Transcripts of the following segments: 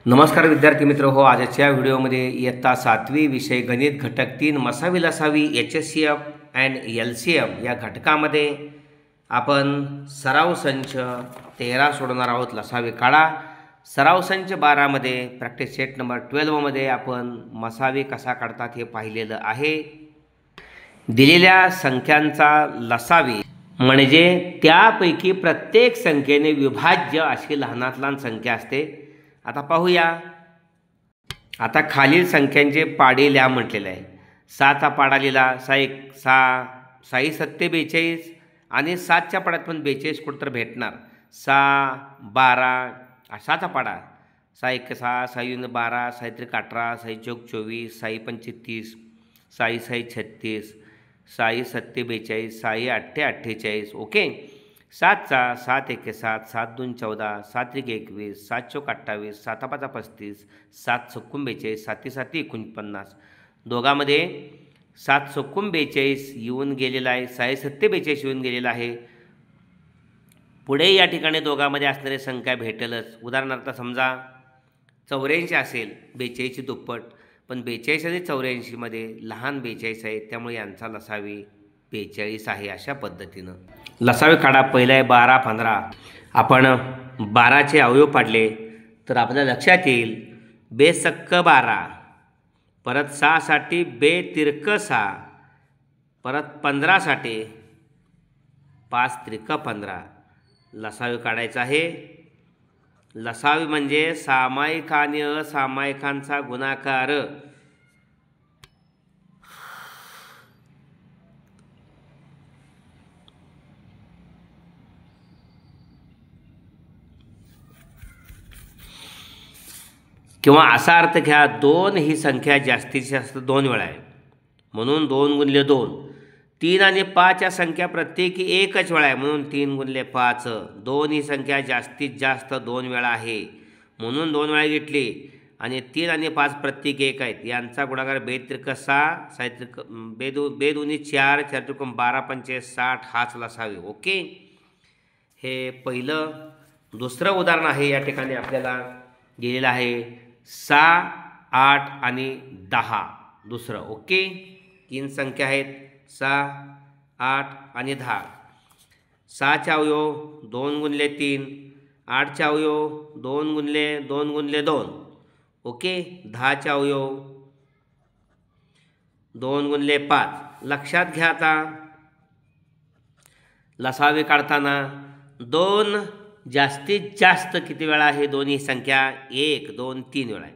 नमस्कार विद्यार्थी मित्र हो, आजच्या व्हिडिओमध्ये इयत्ता 7वी विषय गणित घटक 3 मसावी लसावी HCF अँड LCM या घटकामध्ये आपण सराव संच 13 सोडवणार आहोत. लसावी काढा. सराव संच 12 मध्ये प्रॅक्टिस सेट नंबर 12 मध्ये आपण मसावी कसा काढतात हे पाहिलेलं आहे. दिलेल्या संख्यांचा लसावी म्हणजे त्यापैकी प्रत्येक संख्येने विभाज्य अशी लहानात लहान संख्या असते. आता पाहूया. आता खालील संख्यांचे पाडे लिहा म्हटलेलं आहे. 6चा पाडा लिहिला, 6 6 7 42 आणि 7च्या पाड्यात पण 42 कुठं तर भेटणार. 6 12 6चा पाडा 6 1 6 6 12 6 3 18 6 4 24 6 5 30 6 6 36 6 7 42 6 8 48. ओके. 7चा 7 1 7 7 2 14 7 1 21 7 4 28 7 5 35 7 6 42 7 7 49. दोघांमध्ये 7 6 42 येऊन गेलेला आहे, 6 7 42 येऊन गेलेला आहे. पुढे या ठिकाणी दोघांमध्ये असणारी संख्या भेटेलच. उदाहरणार्थ समजा 84 असेल 42ची दुप्पट, पण 42 आणि 84 मध्ये लहान 42 आहे, त्यामुळे यांचा लसावी 42 आहे. अशा पद्धतीनं लसावी काढा. पहिला आहे 12 15. आपण 12चे अवयव पाडले तर आपल्या लक्षात येईल बेसक्क 12, परत 6 साठी बेतिर्क 6, परत 15 साठी 5 त्रिक 15. लसावी काढायचा आहे. लसावी म्हणजे सामायिक आणि असामायिकांचा गुणाकार. किंवा असा अर्थ घ्या, 2 ही संख्या जास्तीत जास्त 2 वेळा आहे, म्हणून 2 गुणिले 2. 3 आणि 5 या संख्या प्रत्येकी एकच वेळा आहे, म्हणून 3 गुणिले 5. 2 ही संख्या जास्तीत जास्त 2 वेळा आहे, म्हणून 2 वेळा घेतली. आणि 3 आणि 5 प्रत्येकी एक आहेत, यांचा गुणाकार बेत्रिक 6 साहित्रिक बेदोन्ही 4 4 त्रिकोण 12 पंचे 60 हाच लसावी. ओके. हे पहिलं. दुसरं उदाहरण आहे. या ठिकाणी आपल्याला दिलेलं आहे 6 8 आणि 10. दुसरं. ओके. 3 संख्या आहेत 6 8 आणि 10. 6चे अवयव 2 गुणिले 3, 8चे अवयव 2 गुणिले 2 गुणिले 2. ओके. 10चे अवयव 2 गुणिले 5. लक्षात घ्या, आता लसावी काढताना 2 जास्तीत जास्त किती वेळा आहे दोन्ही संख्या? 1 2 3 वेळा आहे.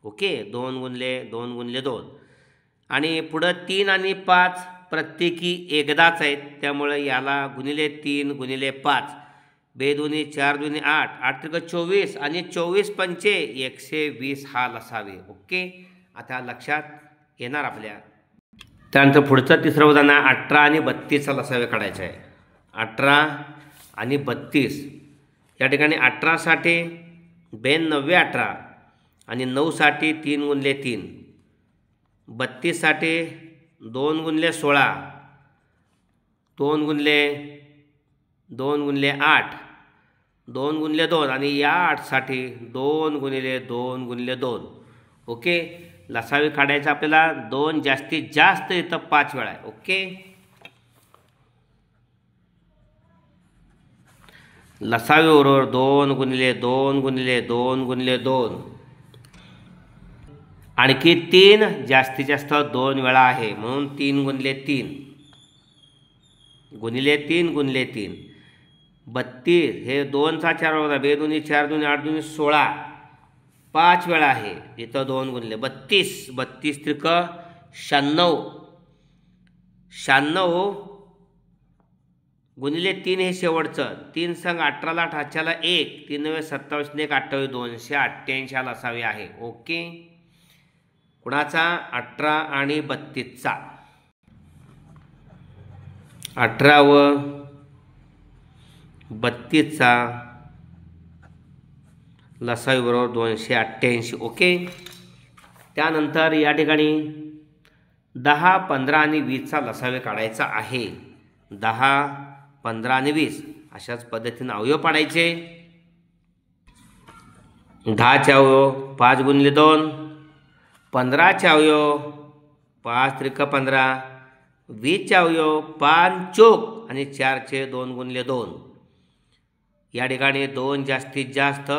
ओके. 2 गुणिले 2 गुणिले 2. आणि पुढं 3 आणि 5 प्रत्येकी एकदाच आहेत, त्यामुळे याला गुणिले 3 गुणिले 5 बेदोन्ही 4 दुनी 8 8 त्रिक 24 आणि 24 पंचे 120 हा लसावी. ओके. आता लक्षात येणार आपल्या. त्यानंतर पुढचं तिसरं उदाहरण 18 आणि 32चा लसावी काढायचा आहे. 18 आणि 32. या ठिकाणी 18 साठी 92 18 आणि 9 साठी 3 गुणिले 3. 32 साठी 2 गुणिले 16, 2 गुणिले 2 गुणिले 8, 2 गुणिले 2 आणि या 8 साठी 2 गुणिले 2 गुणिले 2. ओके. लसावी काढायचा आपल्याला. 2 जास्तीत जास्त इथं 5 वेळा आहे. ओके. लसावी बरोबर 2 गुणिले 2 गुणिले 2 गुणिले 2. आणखी 3 जास्तीत जास्त 2 वेळा आहे, म्हणून 3 गुणिले 3 गुणिले 3 गुणिले 3. 32 हे 2चा 4 वेळा, बेदोन्ही 4 दुनी 8 दुनी 16 5 वेळा आहे, इथं 2 गुणिले 32. 32 त्रिक 96 96 गुणिले 3 हे शेवटचं. 3 संग 18ला 18ला 1 3 9 27 1 28 288 हा लसावी आहे. ओके. कुणाचा? 18 आणि 32चा. 18 व 32चा लसावी बरोबर 288. ओके. त्यानंतर या ठिकाणी 10 15 आणि 20चा लसावी काढायचा आहे. 10 15 आणि 20 अशाच पद्धतीने अवयव पाडायचे. 10चे अवयव 5 गुणिले 2, 15चे अवयव 5 त्रिक 15, 20चे अवयव 5 चोक आणि 4चे 2 गुणिले 2. या ठिकाणी 2 जास्तीत जास्त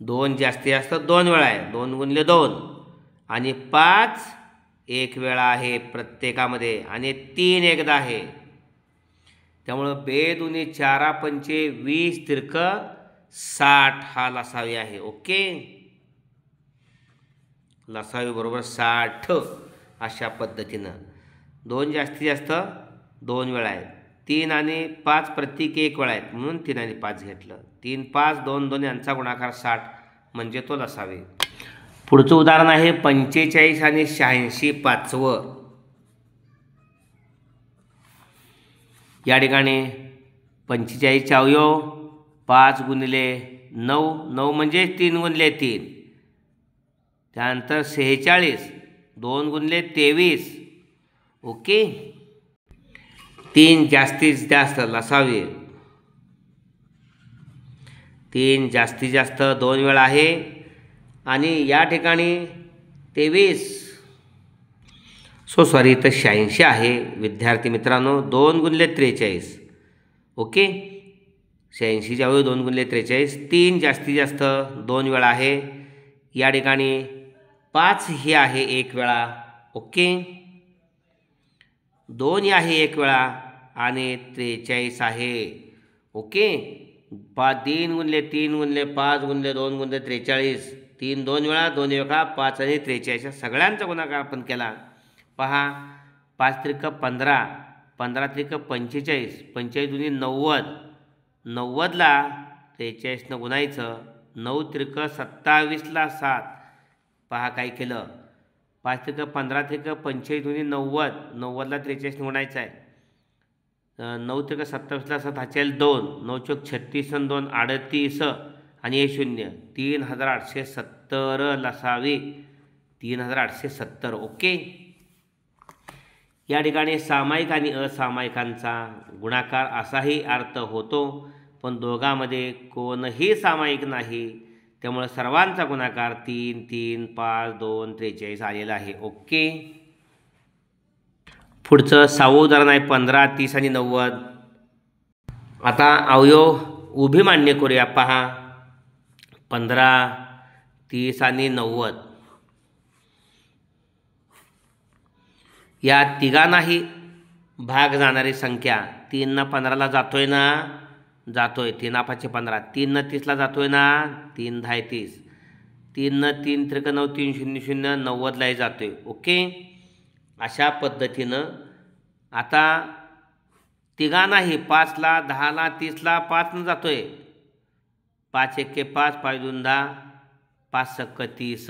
2 वेळा आहे, 2 गुणिले 2 आणि 5 एक वेळा आहे प्रत्येकामध्ये आणि 3 एकदा आहे. त्यामुळं 2 दुनी 4 पंचे 20 त्रिक 60 हा लसावी आहे. ओके, लसावी बरोबर 60 अशा पद्धतीनं. 2 जास्तीत जास्त 2 वेळा आहेत, 3 आणि 5 प्रत्येकी 1 वेळा आहेत म्हणून 3 आणि 5 घेतलं. 3 5 2 2 यांचा गुणाकार 60 म्हणजे तो लसावी. पुढचं उदाहरण आहे 45 आणि 86 पाचवं. या ठिकाणी 45चे अवयव 5 गुणिले 9, 9 म्हणजे 3 गुणिले 3. त्यानंतर 46 2 गुणिले 23. ओके, 3 जास्तीत जास्त लसावी. 3 जास्तीत जास्त 2 वेळा आहे आणि या ठिकाणी 23 सॉरी इथं 86 आहे विद्यार्थी मित्रांनो. 2 गुणिले 43. ओके, 86चे अवयव 2 गुणिले 43. 3 जास्तीत जास्त 2 वेळा आहे. या ठिकाणी 5 हे आहे 1 वेळा. ओके, 2 हे आहे 1 वेळा आणि 43 आहे. ओके, 3 गुणिले 3 गुणिले 5 गुणिले 2 गुणिले 43. 3 2 वेळा, 2 वेळा 5 आणि 43 सगळ्यांचा गुणाकार आपण केला. पहा, 5 त्रिक 15, 15 त्रिक 45, 45 दुनी 90, 90ला 43नं गुणायचं. 9 त्रिक 27ला 7. पहा काय केलं, 5 त्रिक 15 त्रिक 45 दुनी 90, 90ला 43नं गुणायचं आहे. 9 त्रिक 27ला 7 हाचेल 2, 9 चोक 36 आणि 2 38 आणि हे 0. 3870 लसावी. 3870. ओके, या ठिकाणी सामायिक आणि असामायिकांचा गुणाकार असाही अर्थ होतो, पण दोघांमध्ये कोणही सामायिक नाही. त्यामुळे सर्वांचा गुणाकार 3 3 5 2 43 आलेला आहे. ओके, पुढचं 6वं उदाहरण आहे 15 30 आणि 90. आता अवयव उभी मांडणी करूया. पहा, 15 30 आणि 90 या तिघांनाही भाग जाणारी संख्या 3 न 15ला जातोय ना, जातोय. 3 5 15. 3 न 30ला जातोय ना, 3 10 30. 3 न 3 त्रिक 9 3 0 0 90लाही जातोय. ओके, अशा पद्धतीनं आता तिघांनाही 5ला 10ला 30ला 5 न जातोय. 5 1 5 5 2 10 5 सक्क 30.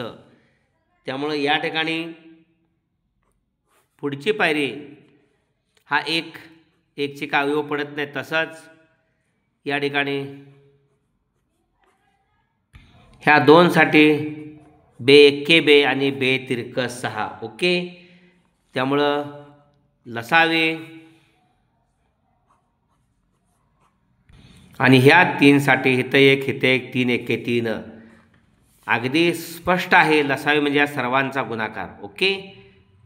त्यामुळं या ठिकाणी पुढची पायरी हा एकची अवयव पडत नाही. तसंच या ठिकाणी ह्या 2साठी 2 1 2 आणि 2 त्रिक 6. ओके, त्यामुळं लसावे आणि ह्या 3साठी हिथं 1 हिथं 1 3 1 3. अगदी स्पष्ट आहे, लसावे म्हणजे या सर्वांचा गुणाकार. ओके,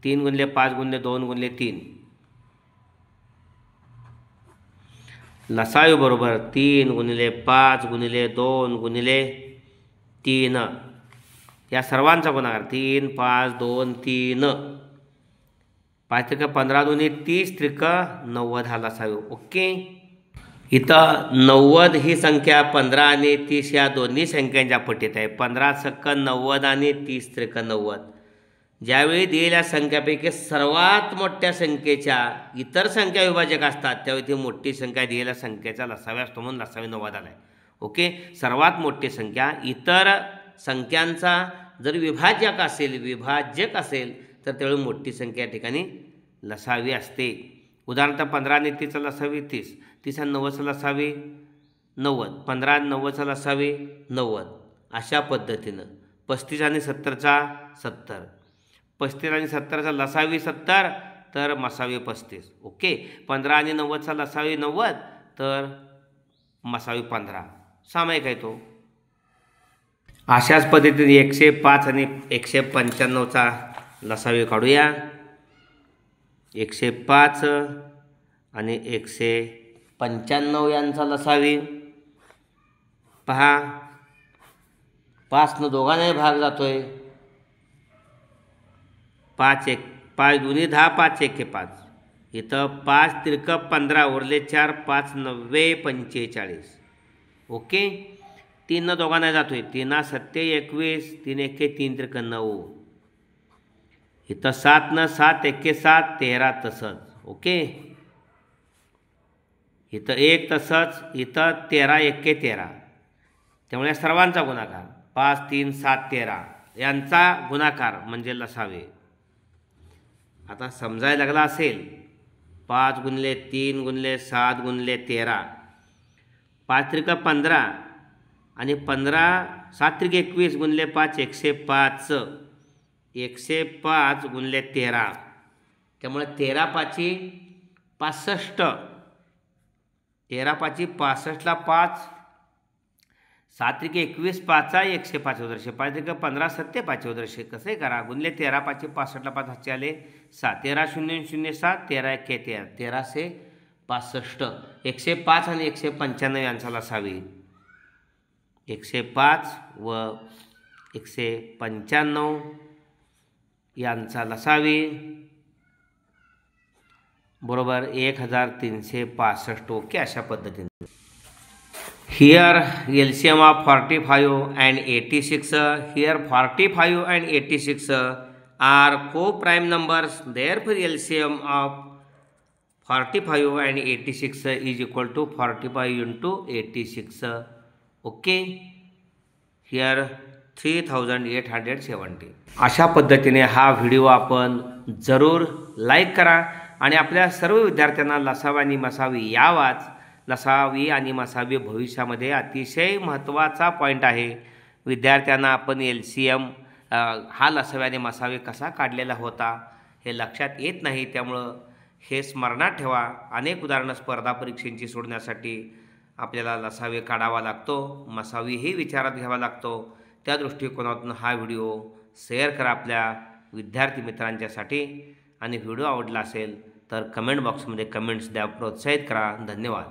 3 गुणिले 5 गुणिले 2 गुणिले 3. लसावी बरोबर 3 गुणिले 5 गुणिले 2 गुणिले 3 या सर्वांचा गुणाकार 3 5 2 3. 5 त्रिक 15 दुनी 30 त्रिक 90 हा लसावी. ओके, इथं 90 ही संख्या 15 आणि 30 या दोन्ही संख्यांच्या पटीत आहे. 15 सक्क 90 आणि 30 त्रिक 90. ज्यावेळी दिलेल्या संख्यापैकी सर्वात मोठ्या संख्येच्या इतर संख्या विभाजक असतात त्यावेळी ती मोठी संख्या दिलेल्या संख्येचा लसावी असतो, म्हणून लसावी 90 आला आहे. ओके, सर्वात मोठी संख्या इतर संख्यांचा जर विभाजक असेल तर त्यावेळी मोठी संख्या या ठिकाणी लसावी असते. उदाहरणार्थ 15 आणि 30चा लसावी 30, 30 आणि 90चा लसावी 90, 15 आणि 90चा लसावी 90. अशा पद्धतीनं 35 आणि 70चा 70, 35 आणि 70चा लसावी 70 तर मसावी 35. ओके, 15 आणि 90चा लसावी 90 तर मसावी 15. सामायिक आहे तो. अशाच पद्धतीने 105 आणि 195चा लसावी काढूया. 105 आणि 195 यांचा लसावी पहा. 5 दोघांनाही भाग जातोय. 5 दुनी 10, 5 1 5. इथं 5 त्रिक 15 उरले 4, 5 9 45. ओके. 3 दोघांना जातोय. 3 7 21, 3 1 3 त्रिक 9. इथं 7 7 1 7 13 तसंच. ओके. इथं 1 तसंच. इथं 13 1 13. त्यामुळे सर्वांचा गुणाकार 5 3 7 13 यांचा गुणाकार म्हणजे लसावे. आता समजायला लागला असेल. 5 गुणिले 3 गुणिले 7 गुणिले 13. 5 त्रिक 15 आणि 15 7 त्रिक 21 गुणिले 5 105. 105 गुणिले 13. त्यामुळे 13 5 65. 13 5 65ला 5. 7 त्रिक 21 5 105 उदरशे. 5 त्रिक 15 7 5 उदरशे. कसंही करा. गुणले 13 5 65ला 5 हातचे आले 7. 13 0 0 7. 13 1 13. 13 से 65. 105 आणि 195 यांचा लसावी. 105 व 195 यांचा लसावी बरोबर 1365. ओके. अशा पद्धतीने here LCM of 45 and 86. Here 45 and 86 are co-prime numbers. Therefore LCM of 45 and 86 is equal to 45 into 86. Okay. Here 3870. अशा पद्धतीने हा व्हिडिओ आपण जरूर लाईक करा आणि आपल्या सर्व विद्यार्थ्यांना लसावी आणि मसावी यावाच. लसावी आणि मसावी भविष्यामध्ये अतिशय महत्त्वाचा पॉईंट आहे. विद्यार्थ्यांना आपण LCM हा लसावी आणि मसावी कसा काढलेला होता हे लक्षात येत नाही. त्यामुळं हे स्मरणात ठेवा. अनेक उदाहरणं स्पर्धा परीक्षांची सोडण्यासाठी आपल्याला लसावी काढावा लागतो, मसावीही विचारात घ्यावा लागतो. त्या दृष्टिकोनातून हा व्हिडिओ शेअर करा आपल्या विद्यार्थी मित्रांच्यासाठी. आणि व्हिडिओ आवडला असेल तर कमेंट बॉक्समध्ये कमेंट्स द्या, प्रोत्साहित करा. धन्यवाद.